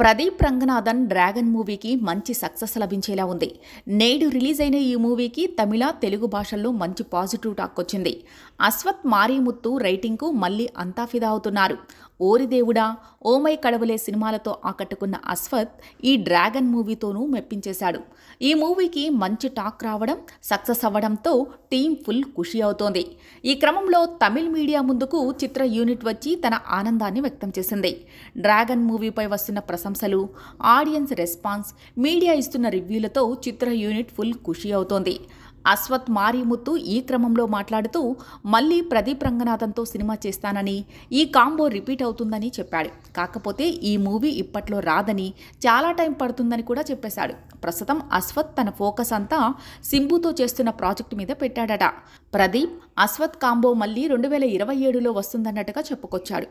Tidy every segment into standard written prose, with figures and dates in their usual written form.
Pradeep Ranganathan dragon మూవీకి మంచి success లభించేలా ఉంది. నేడు రిలీజ్ అయిన ఈ మూవీకి తమిళ, తెలుగు భాషల్లో మంచి పాజిటివ్ టాక్ వచ్చింది. అశ్వత్ మారీముత్తు రైటింగ్కు మళ్ళీ అంతా ఫిదా అవుతున్నారు. ఓరి దేవుడా, ఓమై కడవలే సినిమాలతో ఆకట్టుకున్న అశ్వత్ ఈ డ్రాగన్ మూవీతోనూ మెప్పించేశాడు. ఈ మూవీకి మంచి టాక్ రావడం, సక్సెస్ అవ్వడంతో టీం ఫుల్ ఖుషి అవుతోంది. ఈ క్రమంలో తమిళ్ మీడియా ముందుకు చిత్ర యూనిట్ వచ్చి తన ఆనందాన్ని వ్యక్తం చేసింది. డ్రాగన్ మూవీపై వస్తున్న ప్రశంసలు, ఆడియన్స్ రెస్పాన్స్, మీడియా ఇస్తున్న రివ్యూలతో చిత్ర యూనిట్ ఫుల్ ఖుషి అవుతోంది. అశ్వత్ మారీముత్తు ఈ క్రమంలో మాట్లాడుతూ మళ్ళీ ప్రదీప్ రంగనాథన్తో సినిమా చేస్తానని, ఈ కాంబో రిపీట్ అవుతుందని చెప్పాడు. కాకపోతే ఈ మూవీ ఇప్పట్లో రాదని, చాలా టైం పడుతుందని కూడా చెప్పేశాడు. ప్రస్తుతం అశ్వత్ తన ఫోకస్ అంతా సింబుతో చేస్తున్న ప్రాజెక్టు మీద పెట్టాడట. ప్రదీప్, అశ్వత్ కాంబో మళ్ళీ 2027లో వస్తుందన్నట్టుగా చెప్పుకొచ్చాడు.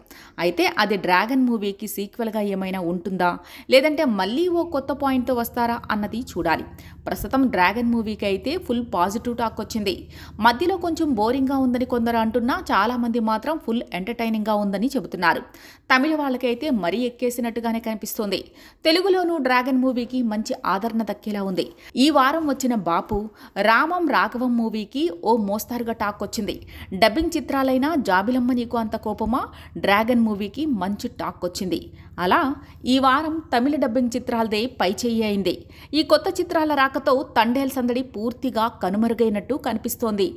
అయితే అది డ్రాగన్ మూవీకి సీక్వెల్గా ఏమైనా ఉంటుందా, లేదంటే మళ్ళీ ఓ కొత్త పాయింట్తో వస్తారా అన్నది చూడాలి. ప్రస్తుతం డ్రాగన్ మూవీకి అయితే ఫుల్ పాజిటివ్ టాక్ వచ్చింది. మధ్యలో కొంచెం బోరింగ్గా ఉందని కొందరు అంటున్నా, చాలామంది మాత్రం ఫుల్ ఎంటర్టైనింగ్గా ఉందని చెబుతున్నారు. తమిళ వాళ్ళకైతే మరీ ఎక్కేసినట్టుగానే కనిపిస్తోంది. తెలుగులోనూ డ్రాగన్ మూవీకి మంచి ఆదరణ దక్కేలా ఉంది. ఈ వారం వచ్చిన బాపు, రామం రాఘవం మూవీకి ఓ మోస్తారుగా టాక్ వచ్చింది. డబ్బింగ్ చిత్రాలైన జాబిలమ్మ నీకు అంత కోపమా, డ్రాగన్ మూవీకి మంచి టాక్ వచ్చింది. అలా ఈ వారం తమిళ డబ్బింగ్ చిత్రాలదే పైచేయి అయింది. ఈ కొత్త చిత్రాల రాకతో తండేల్ సందడి పూర్తిగా కనుమరుగైనట్టు కనిపిస్తోంది.